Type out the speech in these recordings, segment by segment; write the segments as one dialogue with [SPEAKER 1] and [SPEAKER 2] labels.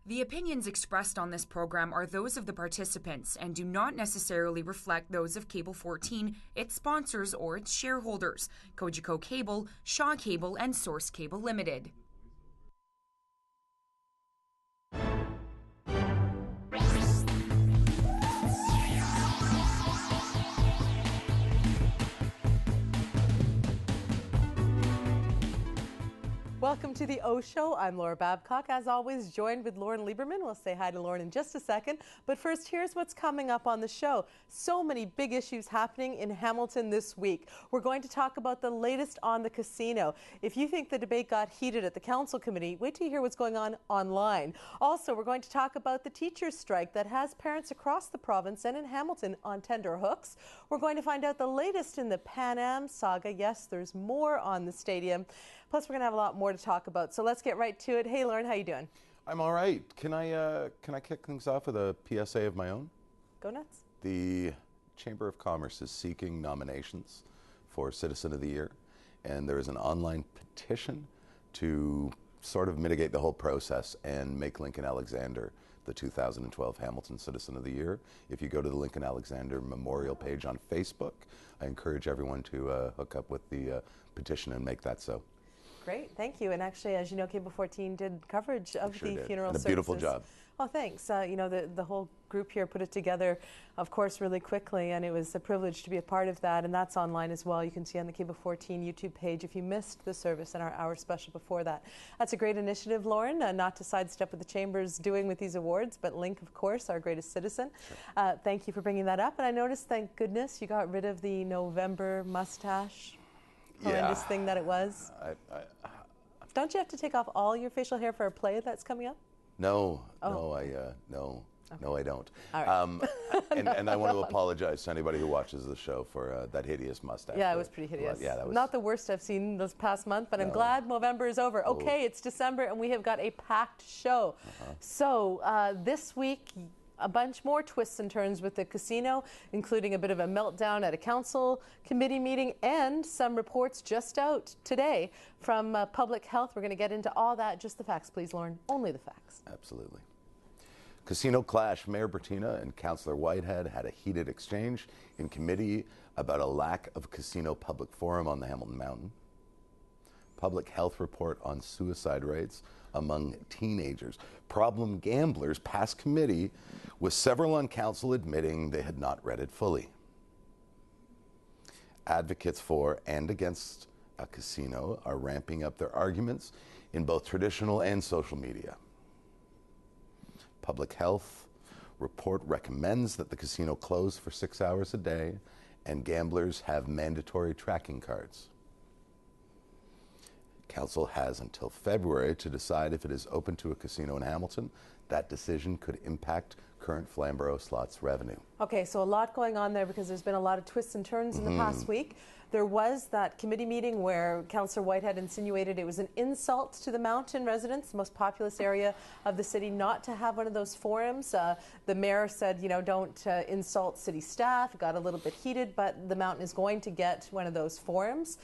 [SPEAKER 1] The opinions expressed on this program are those of the participants and do not necessarily reflect those of Cable 14, its sponsors, or its shareholders, Cogeco Cable, Shaw Cable, and Source Cable Limited.
[SPEAKER 2] Welcome to the O Show. I'm Laura Babcock, as always, joined with Loren Lieberman. We'll say hi to Loren in just a second. But first, here's what's coming up on the show. So many big issues happening in Hamilton this week. We're going to talk about the latest on the casino. If you think the debate got heated at the council committee, wait till you hear what's going on online. Also, we're going to talk about the teachers' strike that has parents across the province and in Hamilton on tenterhooks. We're going to find out the latest in the Pan Am saga. Yes, there's more on the stadium. Plus, we're going to have a lot more to talk about. So let's get right to it. Hey, Loren, how you doing?
[SPEAKER 3] I'm all right. Can I kick things off with a PSA of my own?
[SPEAKER 2] Go nuts.
[SPEAKER 3] The Chamber of Commerce is seeking nominations for Citizen of the Year, and there is an online petition to sort of mitigate the whole process and make Lincoln Alexander the 2012 Hamilton Citizen of the Year. If you go to the Lincoln Alexander Memorial page on Facebook, I encourage everyone to hook up with the petition and make that so.
[SPEAKER 2] Great, thank you. And actually, as you know, Cable 14 did coverage of the funeral services.
[SPEAKER 3] A beautiful job.
[SPEAKER 2] Oh, thanks. You know, the whole group here put it together, of course, really quickly, and it was a privilege to be a part of that, and that's online as well. You can see on the Cable 14 YouTube page if you missed the service and our hour special before that. That's a great initiative, Loren, not to sidestep what the Chamber's doing with these awards, but Link, of course, our greatest citizen. Sure. Thank you for bringing that up. And I noticed, thank goodness, you got rid of the November mustache. Horrendous thing that it was. Don't you have to take off all your facial hair for a play that's coming up?
[SPEAKER 3] No, no, I don't.
[SPEAKER 2] All right.
[SPEAKER 3] And I want to apologize to anybody who watches the show for that hideous mustache.
[SPEAKER 2] Yeah, it was pretty hideous.
[SPEAKER 3] Yeah, that was
[SPEAKER 2] not the worst I've seen this past month, but I'm glad November is over. Okay, it's December, and we have got a packed show. So this week, a bunch more twists and turns with the casino, including a bit of a meltdown at a council committee meeting and some reports just out today from public health. We're going to get into all that. Just the facts, please, Loren. Only the facts.
[SPEAKER 3] Absolutely. Casino clash. Mayor Bertina and Councillor Whitehead had a heated exchange in committee about a lack of casino public forum on the Hamilton Mountain. Public health report on suicide rates among teenagers. Problem gamblers passed committee, with several on council admitting they had not read it fully. Advocates for and against a casino are ramping up their arguments in both traditional and social media. Public health report recommends that the casino close for 6 hours a day and gamblers have mandatory tracking cards. Council has until February to decide if it is open to a casino in Hamilton. That decision could impact current Flamborough Slots revenue. Okay,
[SPEAKER 2] so a lot going on there because there's been a lot of twists and turns in the past week. There was that committee meeting where Councillor Whitehead insinuated it was an insult to the Mountain residents, the most populous area of the city, not to have one of those forums. The mayor said, you know, don't insult city staff. It got a little bit heated, but the Mountain is going to get one of those forums.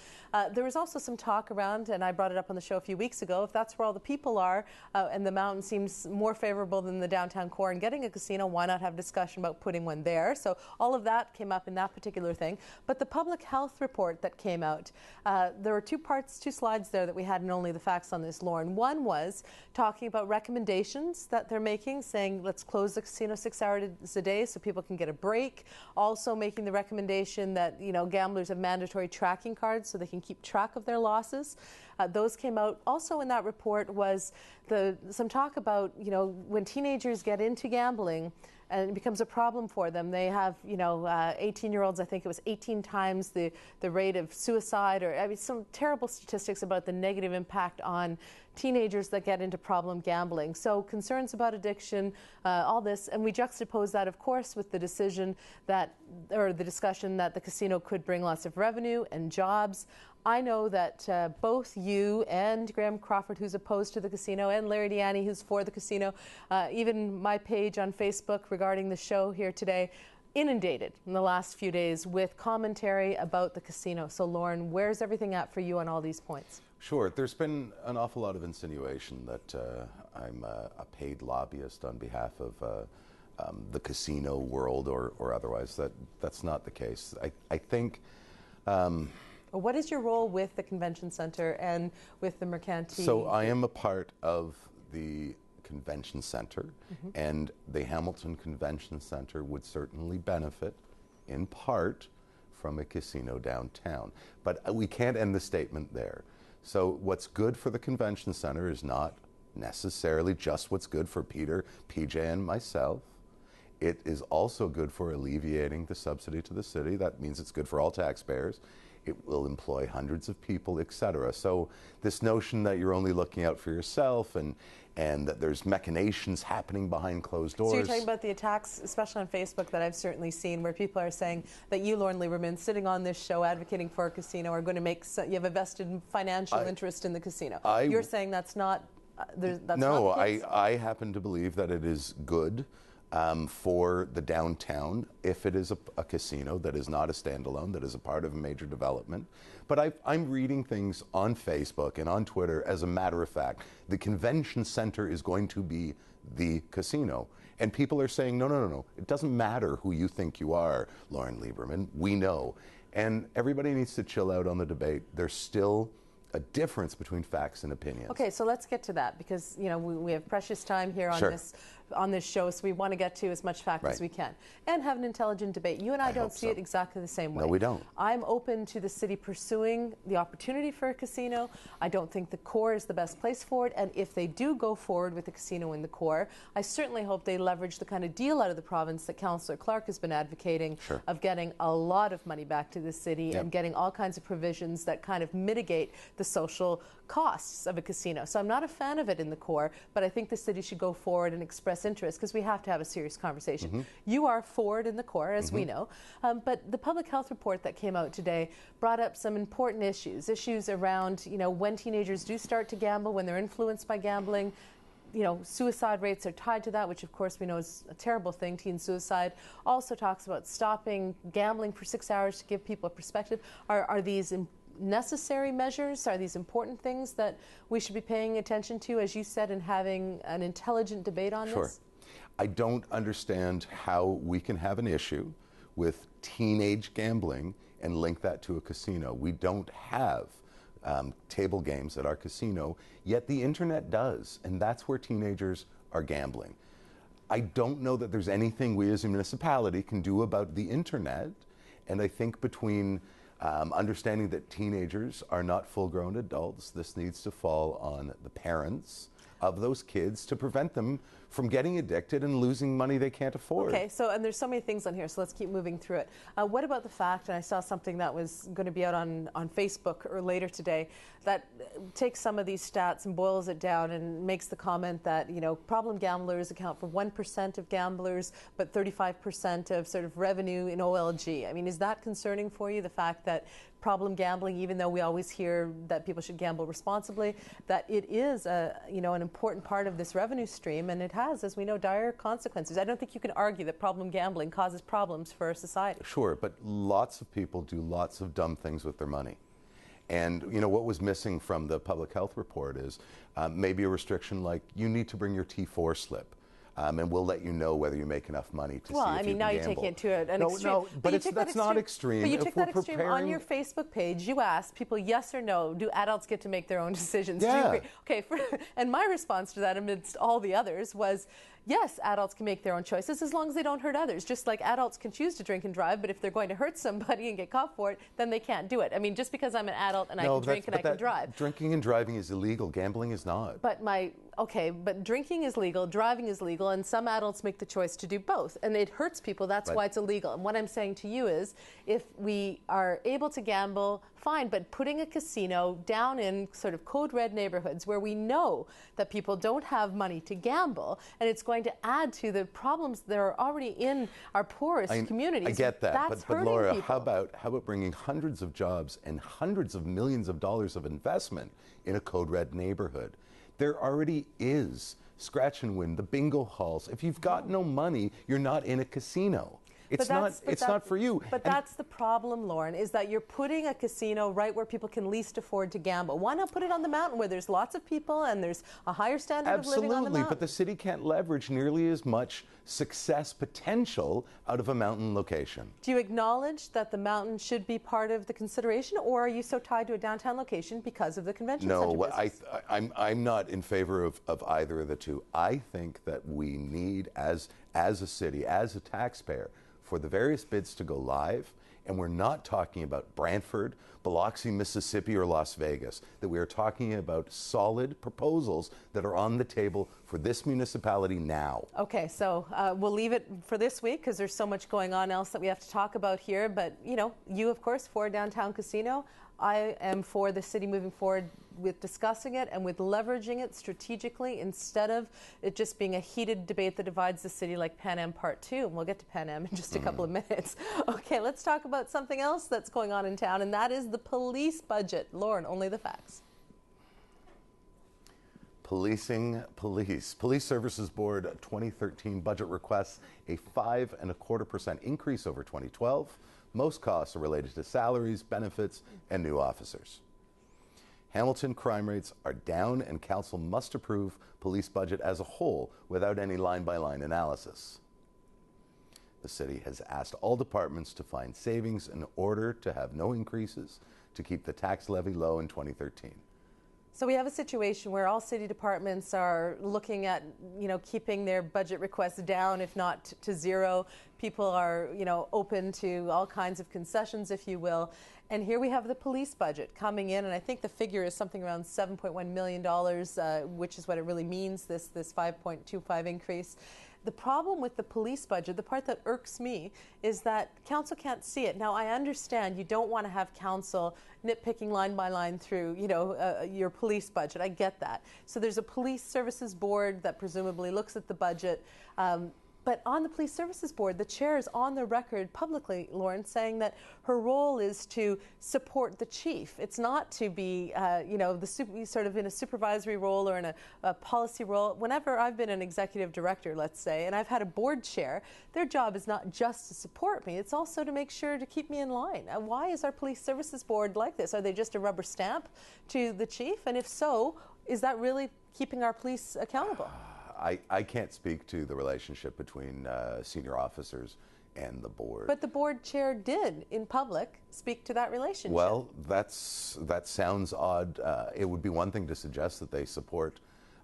[SPEAKER 2] There was also some talk around, and I brought it up on the show a few weeks ago, if that's where all the people are, and the Mountain seems more favorable than the downtown core and getting a casino, why not have discussion about putting one there? So all of that came up in that particular thing. But the public health report that came out, there were two slides there that we had, and only the facts on this, Loren. One was talking about recommendations that they're making, saying let's close the casino 6 hours a day so people can get a break. Also making the recommendation that, you know, gamblers have mandatory tracking cards so they can keep track of their losses. Those came out. Also in that report was some talk about, you know, when teenagers get into gambling and it becomes a problem for them. They have, you know, 18-year-olds, I think it was 18 times the rate of suicide, or I mean, some terrible statistics about the negative impact on teenagers that get into problem gambling. So concerns about addiction, all this, and we juxtapose that, of course, with the decision that, or the discussion that the casino could bring lots of revenue and jobs. I know that both you and Graham Crawford, who's opposed to the casino, and Larry Deanne, who's for the casino, even my page on Facebook regarding the show here today, inundated in the last few days with commentary about the casino. So Loren, where's everything at for you on all these points?
[SPEAKER 3] Sure. There's been an awful lot of insinuation that I'm a paid lobbyist on behalf of the casino world or otherwise. That's not the case. I think...
[SPEAKER 2] what is your role with the convention center and with the Mercanti?
[SPEAKER 3] So I am a part of the convention center, and the Hamilton Convention Center would certainly benefit in part from a casino downtown. But we can't end the statement there. So what's good for the convention center is not necessarily just what's good for Peter, PJ, and myself. It is also good for alleviating the subsidy to the city. That means it's good for all taxpayers. It will employ hundreds of people, etc. So this notion that you're only looking out for yourself and that there's machinations happening behind closed doors.
[SPEAKER 2] So you're talking about the attacks, especially on Facebook, that I've certainly seen, where people are saying that you, Loren Lieberman, sitting on this show advocating for a casino, are going to make you have a vested financial interest in the casino. You're saying that's not. That's
[SPEAKER 3] no,
[SPEAKER 2] not the case?
[SPEAKER 3] I happen to believe that it is good for the downtown if it is a casino that is not a standalone, that is a part of a major development. But I'm reading things on Facebook and on Twitter as a matter of fact. The convention center is going to be the casino. And people are saying, no. It doesn't matter who you think you are, Loren Lieberman. We know. And everybody needs to chill out on the debate. There's still a difference between facts and opinions.
[SPEAKER 2] Okay, so let's get to that, because we have precious time here on
[SPEAKER 3] Sure.
[SPEAKER 2] on this show, so we want to get to as much fact as we can and have an intelligent debate. You and I don't see it exactly the same way.
[SPEAKER 3] No, we don't.
[SPEAKER 2] I'm open to the city pursuing the opportunity for a casino. I don't think the core is the best place for it, and if they do go forward with the casino in the core, I certainly hope they leverage the kind of deal out of the province that Councillor Clark has been advocating, of getting a lot of money back to the city and getting all kinds of provisions that kind of mitigate the social costs of a casino. So I'm not a fan of it in the core, but I think the city should go forward and express interest, because we have to have a serious conversation. You are for it in the core, as we know, but the public health report that came out today brought up some important issues around, when teenagers do start to gamble, when they're influenced by gambling. Suicide rates are tied to that, which of course we know is a terrible thing. Teen suicide also talks about stopping gambling for 6 hours to give people a perspective. Are these necessary measures? Are these important things that we should be paying attention to, as you said, and having an intelligent debate on this?
[SPEAKER 3] I don't understand how we can have an issue with teenage gambling and link that to a casino. We don't have table games at our casino, yet the internet does, and that's where teenagers are gambling. I don't know that there's anything we as a municipality can do about the internet, and I think between understanding that teenagers are not full-grown adults, this needs to fall on the parents of those kids to prevent them from getting addicted and losing money they can't afford.
[SPEAKER 2] Okay, and there's so many things on here, so let's keep moving through it. What about the fact, and I saw something that was going to be out on Facebook or later today, that takes some of these stats and boils it down and makes the comment that, problem gamblers account for 1% of gamblers, but 35% of sort of revenue in OLG. I mean, is that concerning for you, the fact that problem gambling, even though we always hear that people should gamble responsibly, that it is an important part of this revenue stream, and it has, as we know, dire consequences? I don't think you can argue that problem gambling causes problems for our society.
[SPEAKER 3] Sure, but lots of people do lots of dumb things with their money. And what was missing from the public health report is maybe a restriction like you need to bring your T4 slip. And we'll let you know whether you make enough money to see if you can gamble.
[SPEAKER 2] Well, I mean, now you're taking it to an extreme.
[SPEAKER 3] No, but that's not extreme.
[SPEAKER 2] But you took that extreme on your Facebook page. You asked people, yes or no, do adults get to make their own decisions?
[SPEAKER 3] Yeah.
[SPEAKER 2] Do you agree? Okay, and my response to that, amidst all the others, was, yes, adults can make their own choices as long as they don't hurt others. Just like adults can choose to drink and drive, but if they're going to hurt somebody and get caught for it, then they can't do it. I mean, just because I'm an adult and I can drink and I can drive.
[SPEAKER 3] Drinking and driving is illegal. Gambling is not.
[SPEAKER 2] But drinking is legal, driving is legal, and some adults make the choice to do both. And it hurts people. That's why it's illegal. And what I'm saying to you is, if we are able to gamble, fine, but putting a casino down in sort of code red neighborhoods where we know that people don't have money to gamble, and it's going to add to the problems that are already in our poorest communities.
[SPEAKER 3] I get that,
[SPEAKER 2] That's
[SPEAKER 3] but Laura,
[SPEAKER 2] people.
[SPEAKER 3] how about bringing hundreds of jobs and hundreds of millions of dollars of investment in a code red neighborhood? There already is Scratch and Win, the bingo halls. If you've got no money, you're not in a casino. It's not for you.
[SPEAKER 2] But that's the problem, Loren, is that you're putting a casino right where people can least afford to gamble. Why not put it on the mountain where there's lots of people and there's a higher standard of living on the mountain?
[SPEAKER 3] Absolutely, but the city can't leverage nearly as much success potential out of a mountain location.
[SPEAKER 2] Do you acknowledge that the mountain should be part of the consideration, or are you so tied to a downtown location because of the convention center business?
[SPEAKER 3] No, I'm not in favor of either of the two. I think that we need, as a city, as a taxpayer, for the various bids to go live, and we're not talking about Brantford, Biloxi, Mississippi, or Las Vegas, that we are talking about solid proposals that are on the table for this municipality now.
[SPEAKER 2] Okay, so we'll leave it for this week because there's so much going on else that we have to talk about here. But, you, of course, for a downtown casino. I am for the city moving forward with discussing it and with leveraging it strategically instead of it just being a heated debate that divides the city like Pan Am Part 2. And we'll get to Pan Am in just a couple of minutes. Okay, let's talk about something else that's going on in town, and that is the police budget. Loren, only the facts.
[SPEAKER 3] Police Services Board 2013 budget requests a 5.25% increase over 2012. Most costs are related to salaries, benefits, and new officers. Hamilton crime rates are down, and council must approve police budget as a whole without any line-by-line analysis. The city has asked all departments to find savings in order to have no increases to keep the tax levy low in 2013.
[SPEAKER 2] So we have a situation where all city departments are looking at, keeping their budget requests down, if not to zero. People are, open to all kinds of concessions, if you will. And here we have the police budget coming in, and I think the figure is something around $7.1 million, which is what it really means, this 5.25 increase. The problem with the police budget, the part that irks me, is that council can't see it. Now, I understand you don't want to have council nitpicking line by line through, your police budget. I get that. So there's a police services board that presumably looks at the budget. But on the police services board, the chair is on the record publicly, Loren, saying that her role is to support the chief. It's not to be, sort of in a supervisory role or in a policy role. Whenever I've been an executive director, let's say, and I've had a board chair, their job is not just to support me. It's also to make sure to keep me in line. Why is our police services board like this? Are they just a rubber stamp to the chief? And if so, is that really keeping our police accountable?
[SPEAKER 3] I can't speak to the relationship between senior officers and the board.
[SPEAKER 2] But the board chair did, in public, speak to that relationship.
[SPEAKER 3] Well, that sounds odd. It would be one thing to suggest that they support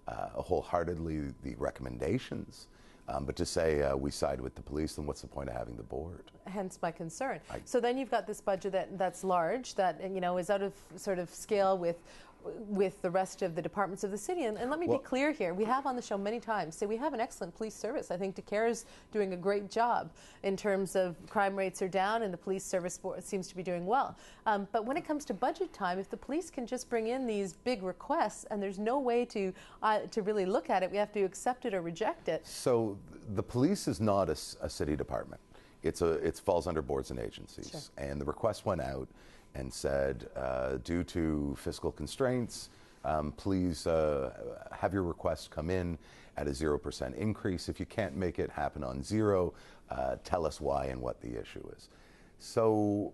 [SPEAKER 3] wholeheartedly the recommendations, but to say we side with the police, then what's the point of having the board?
[SPEAKER 2] Hence my concern. So then you've got this budget that's large, that is out of sort of scale with the rest of the departments of the city. And let me be clear here. We have on the show many times say we have an excellent police service. I think DeCare is doing a great job in terms of crime rates are down and the police service board seems to be doing well. But when it comes to budget time, if the police can just bring in these big requests and there's no way to really look at it, we have to accept it or reject it.
[SPEAKER 3] So the police is not a city department. It falls under boards and agencies. Sure. And the request went out and said, due to fiscal constraints, please have your request come in at a 0% increase. If you can't make it happen on zero, tell us why and what the issue is. So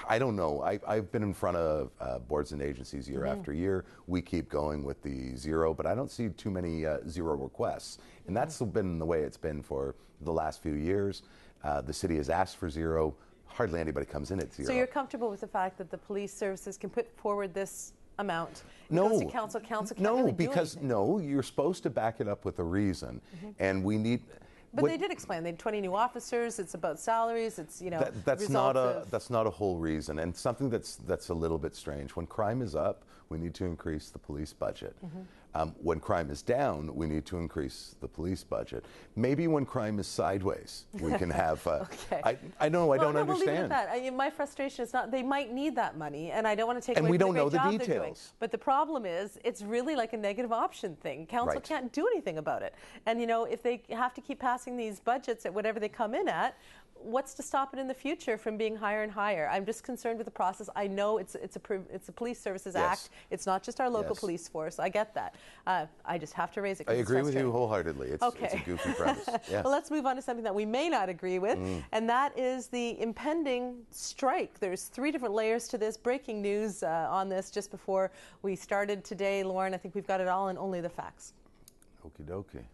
[SPEAKER 3] I don't know. I've been in front of boards and agencies year after year. We keep going with the zero, but I don't see too many zero requests. And that's been the way it's been for the last few years. The city has asked for zero. Hardly anybody comes in at zero.
[SPEAKER 2] So you're comfortable with the fact that the police services can put forward this amount?
[SPEAKER 3] No.
[SPEAKER 2] It goes to council. Council can't
[SPEAKER 3] no,
[SPEAKER 2] really
[SPEAKER 3] because
[SPEAKER 2] do anything.
[SPEAKER 3] no, you're supposed to back it up with a reason, and we need.
[SPEAKER 2] But they did explain they had 20 new officers. It's about salaries. It's
[SPEAKER 3] that's not a whole reason, and something that's a little bit strange. When crime is up, we need to increase the police budget. When crime is down, we need to increase the police budget. Maybe when crime is sideways, we can have.
[SPEAKER 2] Okay.
[SPEAKER 3] I know. I don't
[SPEAKER 2] understand.
[SPEAKER 3] understand.
[SPEAKER 2] We'll leave it at that. My frustration is not. They might need that money, and I don't want to take away
[SPEAKER 3] we
[SPEAKER 2] from
[SPEAKER 3] don't
[SPEAKER 2] the
[SPEAKER 3] know
[SPEAKER 2] great
[SPEAKER 3] the
[SPEAKER 2] job they're doing.
[SPEAKER 3] details.
[SPEAKER 2] But the problem is, it's really like a negative option thing. Council can't do anything about it. And if they have to keep passing these budgets at whatever they come in at, what's to stop it in the future from being higher and higher? I'm just concerned with the process. I know it's a Police Services Act. It's not just our local police force. I get that. I just have to raise it.
[SPEAKER 3] I agree with you wholeheartedly. It's a goofy premise. Yeah.
[SPEAKER 2] Well, let's move on to something that we may not agree with, and that is the impending strike. There's 3 different layers to this. Breaking news on this just before we started today. Lauren, I think we've got it all in only the facts. Okie dokie.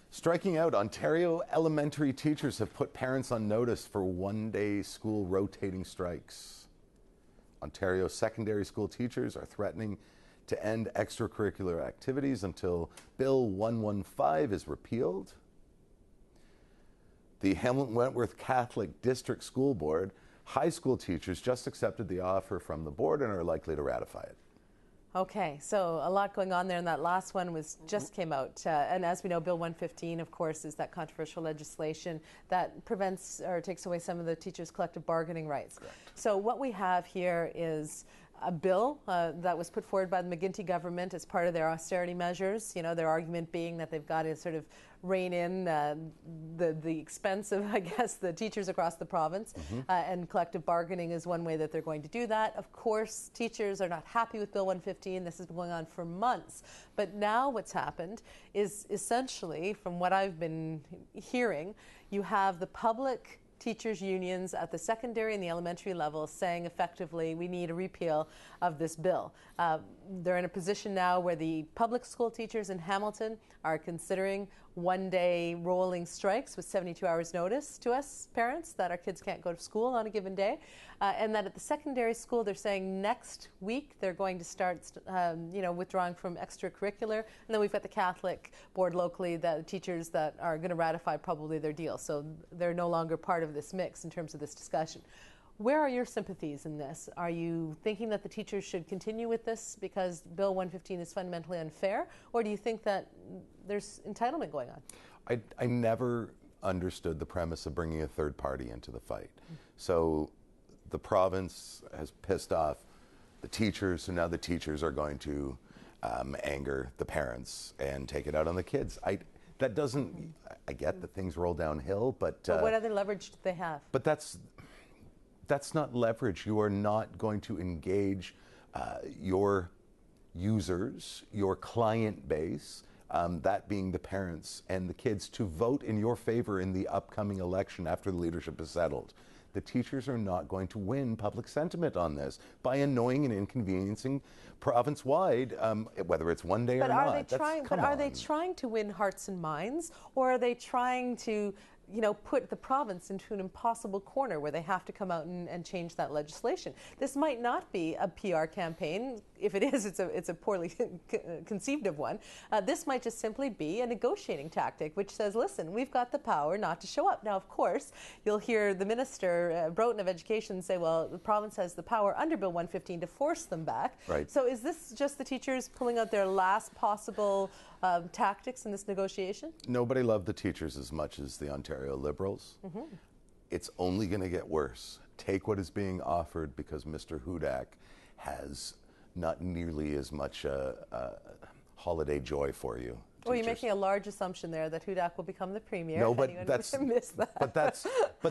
[SPEAKER 3] Striking out, Ontario elementary teachers have put parents on notice for one-day school rotating strikes. Ontario secondary school teachers are threatening to end extracurricular activities until Bill 115 is repealed. The Hamilton Wentworth Catholic District School Board, high school teachers just accepted the offer from the board and are likely to ratify it.
[SPEAKER 2] Okay, so a lot going on there, and that last one just came out. And as we know, Bill 115, of course, is that controversial legislation that prevents or takes away some of the teachers' collective bargaining rights.
[SPEAKER 3] Correct.
[SPEAKER 2] So what we have here is a bill that was put forward by the McGuinty government as part of their austerity measures. You know, their argument being that they've got to sort of rein in the expense of, I guess, the teachers across the province. And collective bargaining is one way that they're going to do that. Of course, teachers are not happy with Bill 115. This has been going on for months. But now what's happened is essentially, from what I've been hearing, you have the public teachers' unions at the secondary and the elementary level saying effectively we need a repeal of this bill. They're in a position now where the public school teachers in Hamilton are considering one-day rolling strikes with 72 hours notice to us parents that our kids can't go to school on a given day. And that at the secondary school, they're saying next week they're going to start withdrawing from extracurricular. And then we've got the Catholic board locally, the teachers that are going to ratify probably their deal. So they're no longer part of this mix in terms of this discussion. Where are your sympathies in this? Are you thinking that the teachers should continue with this because Bill 115 is fundamentally unfair? Or do you think that there's entitlement going on?
[SPEAKER 3] I never understood the premise of bringing a third party into the fight. So the province has pissed off the teachers, so now the teachers are going to anger the parents and take it out on the kids. I get that things roll downhill, but
[SPEAKER 2] what other leverage do they have?
[SPEAKER 3] But that's not leverage. You are not going to engage your users, your client base, that being the parents and the kids, to vote in your favor in the upcoming election after the leadership is settled. The teachers are not going to win public sentiment on this by annoying and inconveniencing province-wide, whether it's one day or not.
[SPEAKER 2] But are they trying to win hearts and minds, or are they trying to put the province into an impossible corner where they have to come out and change that legislation? This might not be a PR campaign. If it is, it's a poorly conceived of one. This might just simply be a negotiating tactic, which says, listen, we've got the power not to show up. Now, of course, you'll hear the Minister, Broughton of Education, say, well, the province has the power under Bill 115 to force them back.
[SPEAKER 3] Right.
[SPEAKER 2] So is this just the teachers pulling out their last possible tactics in this negotiation?
[SPEAKER 3] Nobody loved the teachers as much as the Ontario Liberals. It's only going to get worse. Take what is being offered, because Mr. Hudak has not nearly as much holiday joy for you.
[SPEAKER 2] Well, you're making a large assumption there that Hudak will become the premier.
[SPEAKER 3] No, but
[SPEAKER 2] missed that.
[SPEAKER 3] But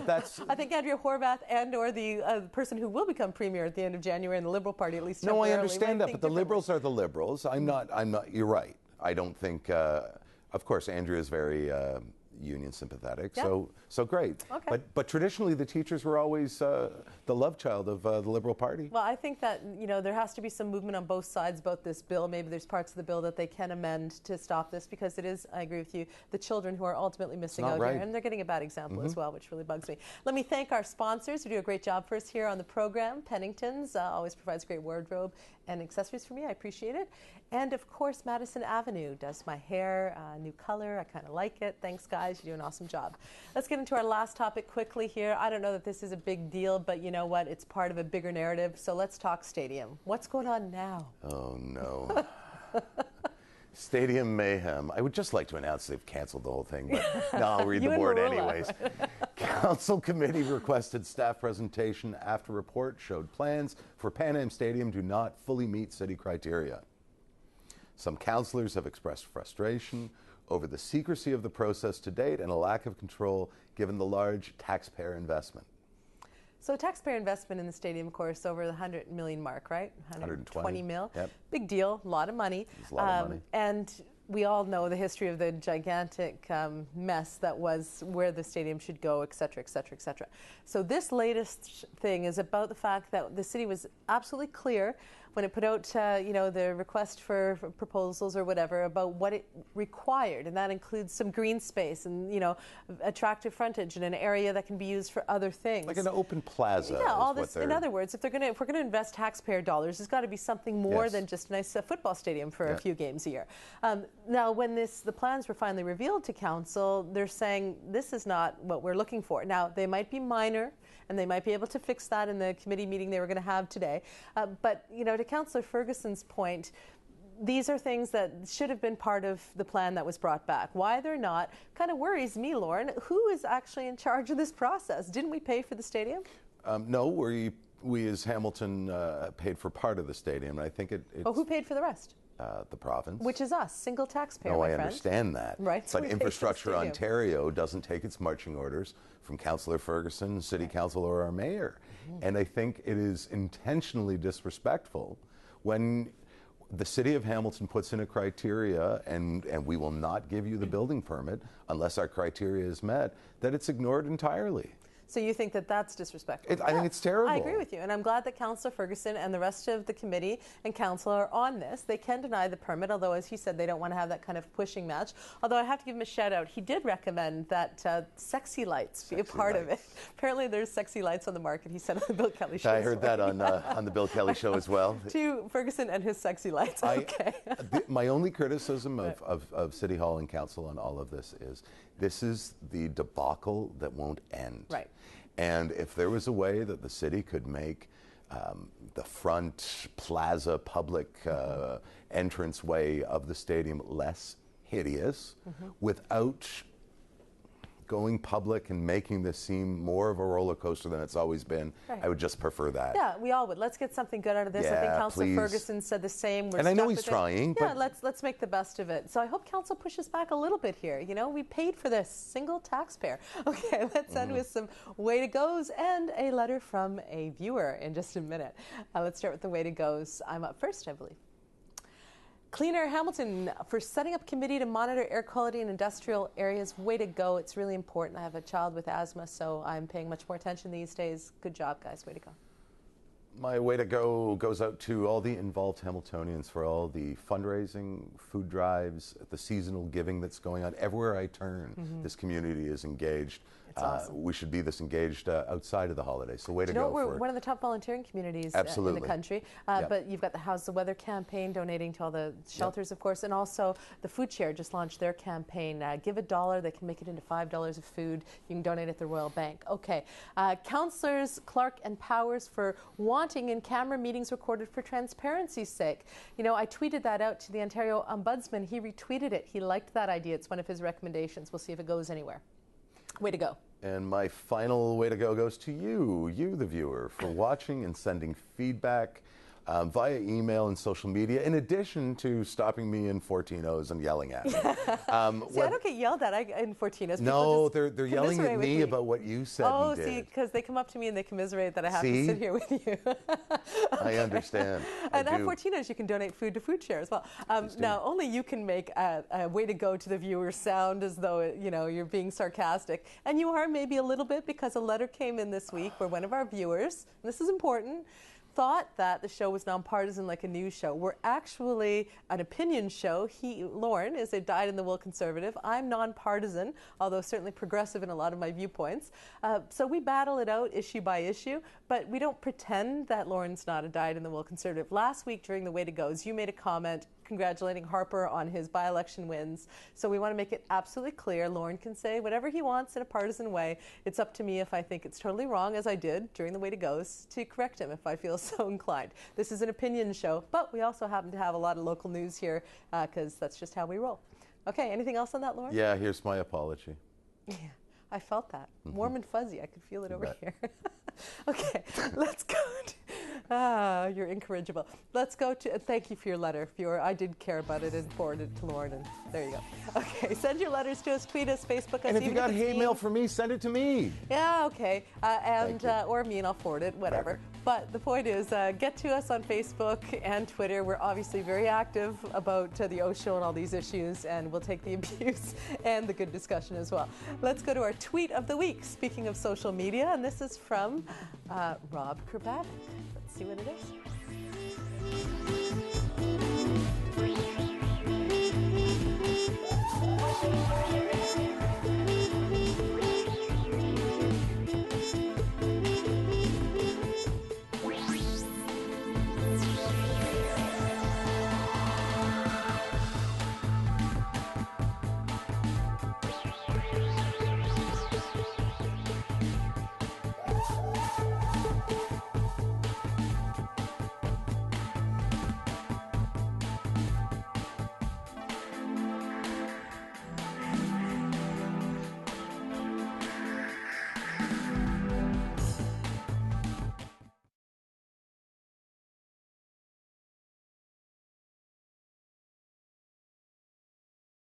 [SPEAKER 3] that's.
[SPEAKER 2] I think Andrea Horwath and/or the person who will become premier at the end of January in the Liberal Party, at least.
[SPEAKER 3] No, I understand that, but the Liberals are the Liberals. I'm not. You're right. I don't think. Of course, Andrea is very union sympathetic, so great.
[SPEAKER 2] Okay.
[SPEAKER 3] But traditionally, the teachers were always the love child of the Liberal Party.
[SPEAKER 2] Well, I think that there has to be some movement on both sides about this bill. Maybe there's parts of the bill that they can amend to stop this, because it is, I agree with you, the children who are ultimately missing out here, and they're getting a bad example as well, which really bugs me. Let me thank our sponsors who do a great job for us here on the program. Pennington's always provides great wardrobe and accessories for me. I appreciate it. And of course, Madison Avenue does my hair, new color. I kind of like it. Thanks, guys. You do an awesome job. Let's get into our last topic quickly here. I don't know that this is a big deal, but you know what? It's part of a bigger narrative. So let's talk stadium. What's going on now?
[SPEAKER 3] Oh, no. Stadium mayhem. I would just like to announce they've canceled the whole thing, but no, I'll read the board anyways. Council committee requested staff presentation after report showed plans for Pan Am Stadium do not fully meet city criteria. Some councillors have expressed frustration over the secrecy of the process to date and a lack of control given the large taxpayer investment.
[SPEAKER 2] So taxpayer investment in the stadium, of course, over the 100 million mark, right? 120 mil.
[SPEAKER 3] Yep.
[SPEAKER 2] Big deal, a lot of money.
[SPEAKER 3] It's a lot of money.
[SPEAKER 2] And we all know the history of the gigantic mess that was where the stadium should go, et cetera, et cetera, et cetera. So this latest thing is about the fact that the city was absolutely clear when it put out, the request for proposals or whatever about what it required, and that includes some green space and attractive frontage in an area that can be used for other things,
[SPEAKER 3] like an open plaza.
[SPEAKER 2] Yeah, all this. In other words, if we're going to invest taxpayer dollars, it's got to be something more than just a nice football stadium for a few games a year. Now, when the plans were finally revealed to council, they're saying this is not what we're looking for. Now, they might be minor, and they might be able to fix that in the committee meeting they were going to have today. But to Councillor Ferguson's point, these are things that should have been part of the plan that was brought back. Why they're not kind of worries me, Loren. Who is actually in charge of this process? Didn't we pay for the stadium?
[SPEAKER 3] No, we as Hamilton paid for part of the stadium. I think it's...
[SPEAKER 2] Well, who paid for the rest?
[SPEAKER 3] The province.
[SPEAKER 2] Which is us, single taxpayer,
[SPEAKER 3] No,
[SPEAKER 2] my
[SPEAKER 3] I
[SPEAKER 2] friend.
[SPEAKER 3] understand that.
[SPEAKER 2] Right. So
[SPEAKER 3] but Infrastructure Ontario doesn't take its marching orders from Councillor Ferguson, City Council, or our Mayor. And I think it is intentionally disrespectful when the City of Hamilton puts in a criteria and we will not give you the building permit unless our criteria is met, that it's ignored entirely.
[SPEAKER 2] So you think that that's disrespectful?
[SPEAKER 3] I think it's terrible.
[SPEAKER 2] I agree with you, and I'm glad that Councillor Ferguson and the rest of the committee and council are on this. They can deny the permit, although, as he said, they don't want to have that kind of pushing match. Although I have to give him a shout out. He did recommend that sexy lights be a part of it. Apparently there's sexy lights on the market, he said on the Bill Kelly show.
[SPEAKER 3] I heard that on the Bill Kelly show as well.
[SPEAKER 2] To Ferguson and his sexy lights. Okay.
[SPEAKER 3] My only criticism of City Hall and Council on all of this is the debacle that won't end.
[SPEAKER 2] Right.
[SPEAKER 3] And if there was a way that the city could make the front plaza public entranceway of the stadium less hideous without going public and making this seem more of a roller coaster than it's always been, I would just prefer that.
[SPEAKER 2] Yeah, we all would. Let's get something good out of this. I think Councillor Ferguson said the same.
[SPEAKER 3] And I know he's trying.
[SPEAKER 2] Yeah, let's make the best of it. So I hope Council pushes back a little bit here. We paid for this, single taxpayer. Okay, let's end with some way to goes and a letter from a viewer in just a minute. Let's start with the way to goes. I'm up first, I believe. Clean Air Hamilton for setting up committee to monitor air quality in industrial areas. Way to go. It's really important. I have a child with asthma, so I'm paying much more attention these days. Good job, guys. Way to go.
[SPEAKER 3] My way to go goes out to all the involved Hamiltonians for all the fundraising, food drives, the seasonal giving that's going on. Everywhere I turn, this community is engaged. It's awesome. We should be this engaged outside of the holidays. So way to go.
[SPEAKER 2] We're one of the top volunteering communities in the country. But you've got the How's the Weather campaign donating to all the shelters, of course, and also the Food Share just launched their campaign. Give $1, they can make it into $5 of food. You can donate at the Royal Bank. Okay. Councillors Clark and Powers for wanting in-camera meetings recorded for transparency's sake. I tweeted that out to the Ontario Ombudsman. He retweeted it. He liked that idea. It's one of his recommendations. We'll see if it goes anywhere. Way to go.
[SPEAKER 3] And my final way to go goes to you, the viewer, for watching and sending feedback via email and social media, in addition to stopping me in Fortinos and yelling at me.
[SPEAKER 2] See, I don't get yelled at in Fortinos.
[SPEAKER 3] No, they're yelling at me about what you said and did.
[SPEAKER 2] See, because they come up to me and they commiserate that I have to sit here with you.
[SPEAKER 3] I understand.
[SPEAKER 2] And at Fortinos, you can donate food to Food Share as well. Now, only you can make a way to go to the viewer sound as though you're being sarcastic. And you are maybe a little bit, because a letter came in this week where one of our viewers, and this is important, thought that the show was nonpartisan like a news show. We're actually an opinion show. Loren, is a dyed-in-the-wool conservative. I'm nonpartisan, although certainly progressive in a lot of my viewpoints. So we battle it out issue by issue, but we don't pretend that Loren's not a dyed-in-the-wool conservative. Last week during the Way to Goes, you made a comment congratulating Harper on his by-election wins. So we want to make it absolutely clear. Loren can say whatever he wants in a partisan way. It's up to me, if I think it's totally wrong, as I did during the Way to Goes, to correct him if I feel so inclined. This is an opinion show, but we also happen to have a lot of local news here because that's just how we roll. Okay, anything else on that, Loren?
[SPEAKER 3] Yeah, here's my apology.
[SPEAKER 2] Yeah, I felt that. Warm and fuzzy. I could feel it over here. Okay, let's go. You're incorrigible. Let's go to, thank you for your letter. I did care about it and forwarded it to Loren, and there you go. Okay, send your letters to us, tweet us, Facebook us.
[SPEAKER 4] And if you got hate mail for me, send it to me.
[SPEAKER 2] Yeah, okay. Or me, and I'll forward it, whatever.
[SPEAKER 4] Perfect.
[SPEAKER 2] But the point is, get to us on Facebook and Twitter. We're obviously very active about the O Show and all these issues, and we'll take the abuse and the good discussion as well. Let's go to our tweet of the week. Speaking of social media, and this is from Rob Kerbat. Let's see what it is.